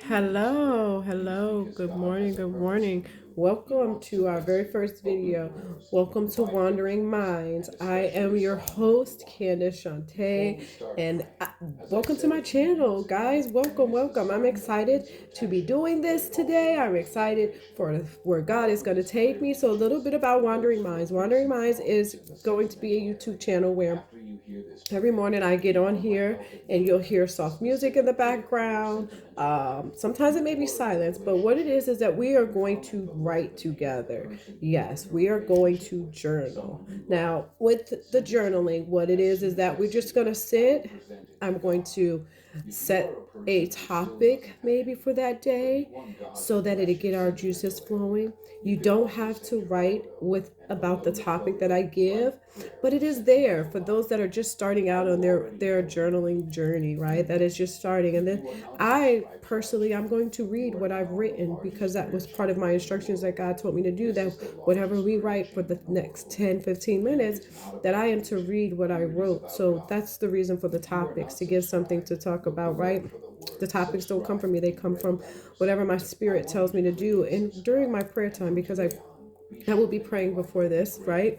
Hello, good morning, good morning. Welcome to our very first video. Welcome to Wandering Minds. I am your host, Candace Shantae, and welcome to my channel, guys. Welcome. I'm excited to be doing this today. I'm excited for where God is going to take me. So, a little bit about Wandering Minds. Wandering Minds is going to be a YouTube channel where every morning I get on here and you'll hear soft music in the background. Sometimes it may be silence, but what it is that we are going to write together. Yes, we are going to journal. Now, with the journaling, what it is that we're just going to sit. I'm going to set a topic maybe for that day so that it'll get our juices flowing. You don't have to write with about the topic that I give, but it is there for those that are just starting out on their journaling journey, right? That is just starting. And then I personally, I'm going to read what I've written because that was part of my instructions that God told me to do, that whatever we write for the next 10-15 minutes, that I am to read what I wrote. So that's the reason for the topics, to give something to talk about, right? The topics don't come from me, they come from whatever my spirit tells me to do. And during my prayer time, because I will be praying before this, right?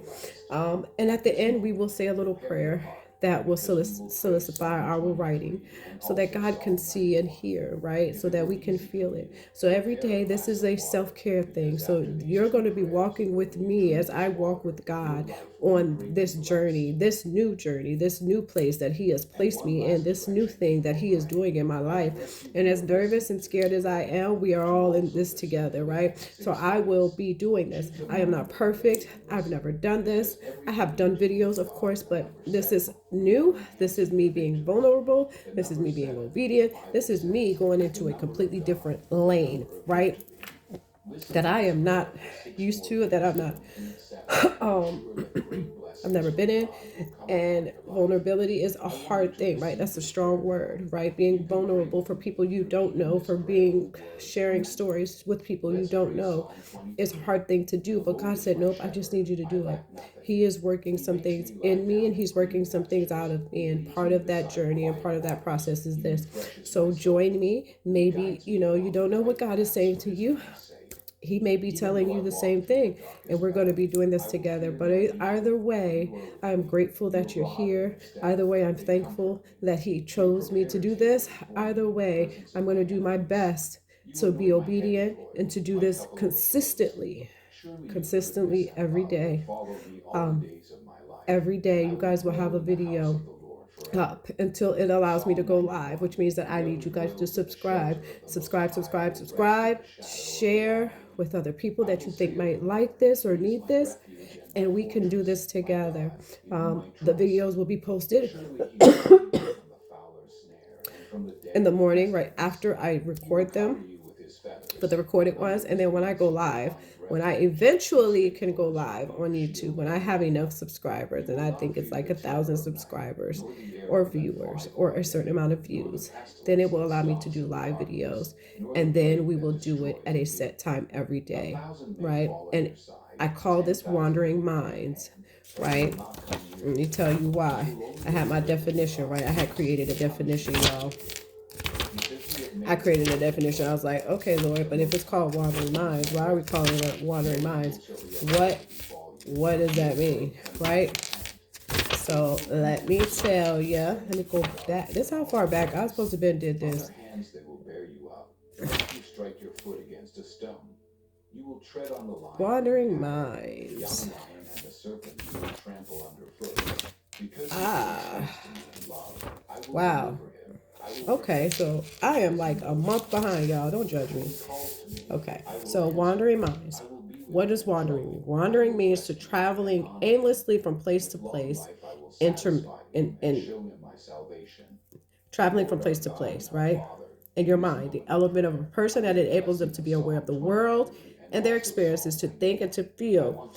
And at the end, we will say a little prayer that will solidify our writing so that God can see and hear, right? So that we can feel it. So every day, this is a self-care thing. So you're going to be walking with me as I walk with God on this journey, this new place that He has placed me in, this new thing that He is doing in my life. And as nervous and scared as I am, we are all in this together, right? So I will be doing this. I am not perfect. I've never done this. I have done videos, of course, but this is new. This is me being vulnerable. This is me being obedient. This is me going into a completely different lane, right? That I am not used to, that I'm not I've never been in. And vulnerability is a hard thing, right? That's a strong word, right? Being vulnerable for people you don't know, for being sharing stories with people you don't know is a hard thing to do. But God said, nope, I just need you to do it. He is working some things in me and He's working some things out of me. And part of that journey and part of that process is this. So join me. Maybe, you don't know what God is saying to you. He may be telling you the same thing, and we're going to be doing this together. But either way, I'm grateful that you're here. Either way, I'm thankful that He chose me to do this. Either way, I'm going to do my best to be obedient and to do this consistently every day. Every day, you guys will have a video up until it allows me to go live, which means that I need you guys to subscribe, share with other people that you think might like this or need this, and we can do this together. The videos will be posted in the morning right after I record them, for the recorded ones, and then when I go live, when I eventually can go live on YouTube, when I have enough subscribers, and I think it's like 1,000 subscribers or viewers or a certain amount of views, then it will allow me to do live videos, and then we will do it at a set time every day, right? And I call this Wandering Minds, right? Let me tell you why. I had my definition, right? I had created a definition, y'all. I created a definition. I was like, okay, Lord, but if it's called Wandering Minds, why are we calling it Wandering Minds? What does that mean, right? So let me tell you. Let me go back. This is how far back I was supposed to have been did this. Wandering Minds. Ah. Wow. Okay, so I am like a month behind, y'all. Don't judge me. Okay, so Wandering Minds. What does wandering mean? Wandering means to traveling aimlessly from place to place, traveling from place to place, right? In your mind, the element of a person that enables them to be aware of the world and their experiences, to think and to feel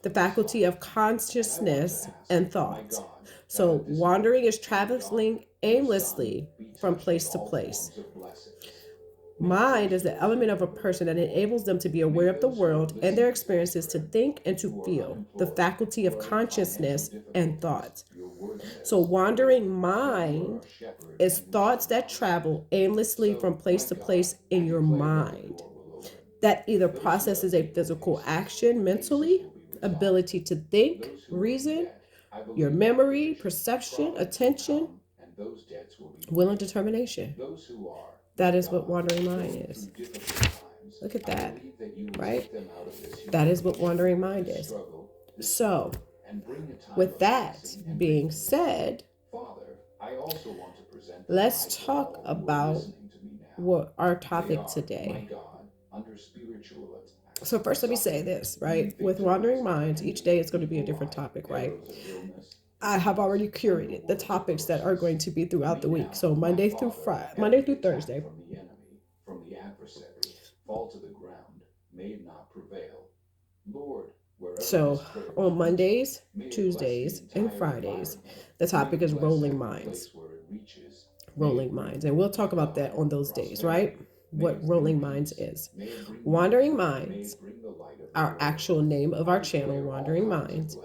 the faculty of consciousness and thoughts. So wandering is traveling aimlessly from place to place. Mind is the element of a person that enables them to be aware of the world and their experiences, to think and to feel, the faculty of consciousness and thoughts. So, wandering mind is thoughts that travel aimlessly from place to place in your mind, that either processes a physical action mentally, ability to think, reason, your memory, perception, attention, will, and determination. That is what wandering mind is. Look at that, right? That is what wandering mind is. So, with that being said, let's talk about what our topic today. So first, let me say this, right? With Wandering Minds, each day is going to be a different topic, right? I have already curated the topics that are going to be throughout the week. So Monday through Thursday. So on Mondays, Tuesdays, and Fridays, the topic is rolling minds. Rolling minds. And we'll talk about that on those days, right? What rolling minds is. Wandering minds, our actual name of our channel, Wandering Minds,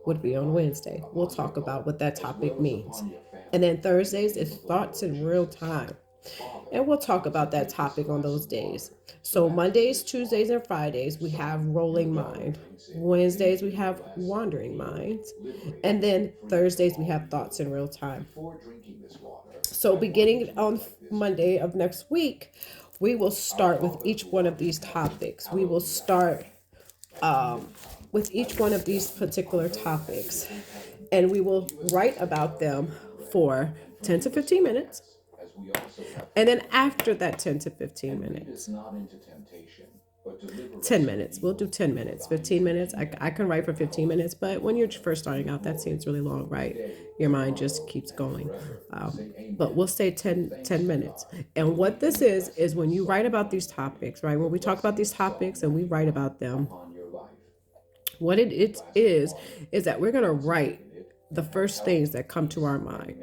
would be on Wednesday. We'll talk about what that topic means. And then Thursdays is thoughts in real time. And we'll talk about that topic on those days. So Mondays, Tuesdays, and Fridays, we have rolling mind. Wednesdays, we have wandering minds. And then Thursdays, we have thoughts in real time. So beginning on Monday of next week, we will start with each one of these topics. We will start with each one of these particular topics, and we will write about them for 10 to 15 minutes. And then after that 10 to 15 minutes, 10 minutes, we'll do 10 minutes, 15 minutes. I can write for 15 minutes, but when you're first starting out, that seems really long, right? Your mind just keeps going. But we'll say 10 minutes. And what this is when you write about these topics, right? When we talk about these topics and we write about them, what it is that we're going to write the first things that come to our mind.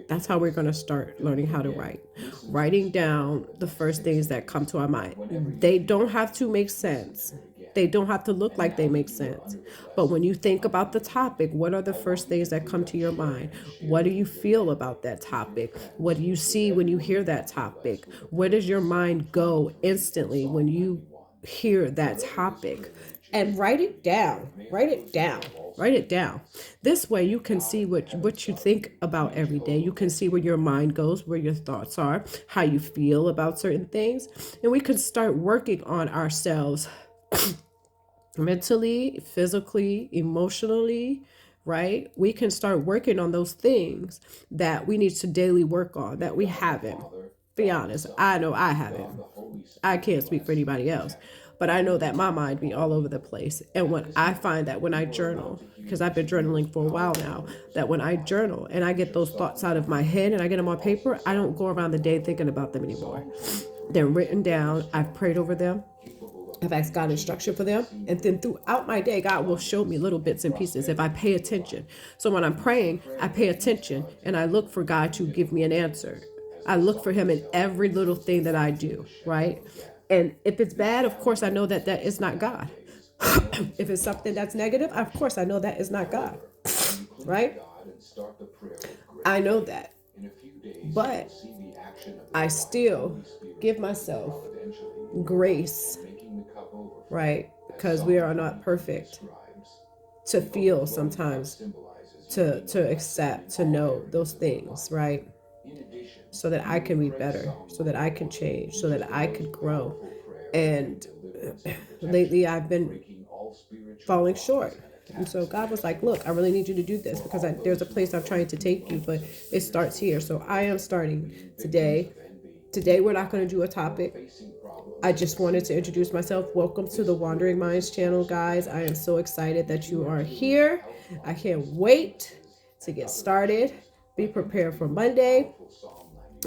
That's how we're going to start learning how to write. Writing down the first things that come to our mind. They don't have to make sense. They don't have to look like they make sense. But when you think about the topic, what are the first things that come to your mind? What do you feel about that topic? What do you see when you hear that topic? Where does your mind go instantly when you hear that topic? And write it down. Write it down. Write it down. This way you can see what you think about every day. You can see where your mind goes, where your thoughts are, how you feel about certain things. And we can start working on ourselves mentally, physically, emotionally, right? We can start working on those things that we need to daily work on that we haven't. Be honest, I know I haven't. I can't speak for anybody else. But I know that my mind be all over the place. And when I find that when I journal, because I've been journaling for a while now, that when I journal and I get those thoughts out of my head and I get them on paper, I don't go around the day thinking about them anymore. They're written down. I've prayed over them. I've asked God instruction for them. And then throughout my day, God will show me little bits and pieces if I pay attention. So when I'm praying, I pay attention and I look for God to give me an answer. I look for him in every little thing that I do, right? And if it's bad, of course, I know that is not God. If it's something that's negative, of course, I know that is not God, right? I know that. But I still give myself grace, right? Because we are not perfect. To feel sometimes, to accept, to know those things, right? So that I can be better, so that I can change, so that I could grow. And lately I've been falling short. And so God was like, look, I really need you to do this because there's a place I'm trying to take you, but it starts here. So I am starting today. Today we're not going to do a topic. I just wanted to introduce myself. Welcome to the Wandering Minds channel, guys. I am so excited that you are here. I can't wait to get started. Be prepared for Monday.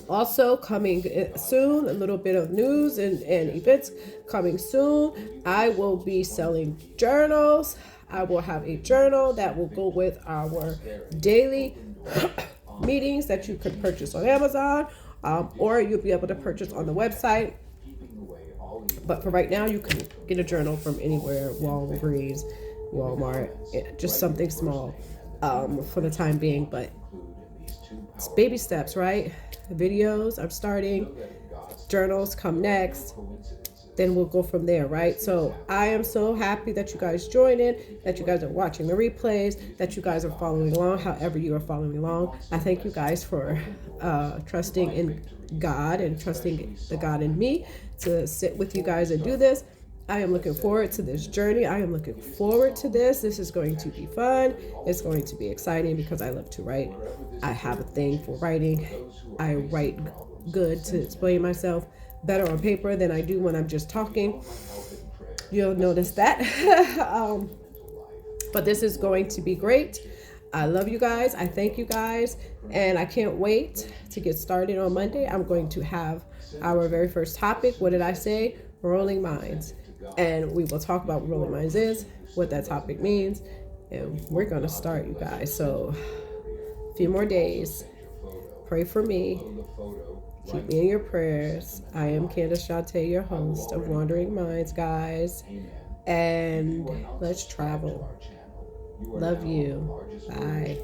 Also coming soon, a little bit of news and events coming soon. I will be selling journals. I will have a journal that will go with our daily meetings that you could purchase on Amazon, or you'll be able to purchase on the website. But for right now, you can get a journal from anywhere, Walgreens, Walmart, just something small for the time being. But it's baby steps, right? Videos, I'm starting. Journals come next. Then we'll go from there, right? So I am so happy that you guys joined in, that you guys are watching the replays, that you guys are following along, however you are following along. I thank you guys for trusting in God and trusting the God in me to sit with you guys and do this. I am looking forward to this journey. I am looking forward to this. This is going to be fun. It's going to be exciting because I love to write. I have a thing for writing. I write good to explain myself better on paper than I do when I'm just talking. You'll notice that. But this is going to be great. I love you guys. I thank you guys. And I can't wait to get started on Monday. I'm going to have our very first topic. What did I say? Rolling Minds. And we will talk about what Rolling Minds is, what that topic means. And we're going to start, you guys. So a few more days. Pray for me. Keep me in your prayers. I am Candace Shante, your host of Wandering Minds, guys. And let's travel. Love you. Bye.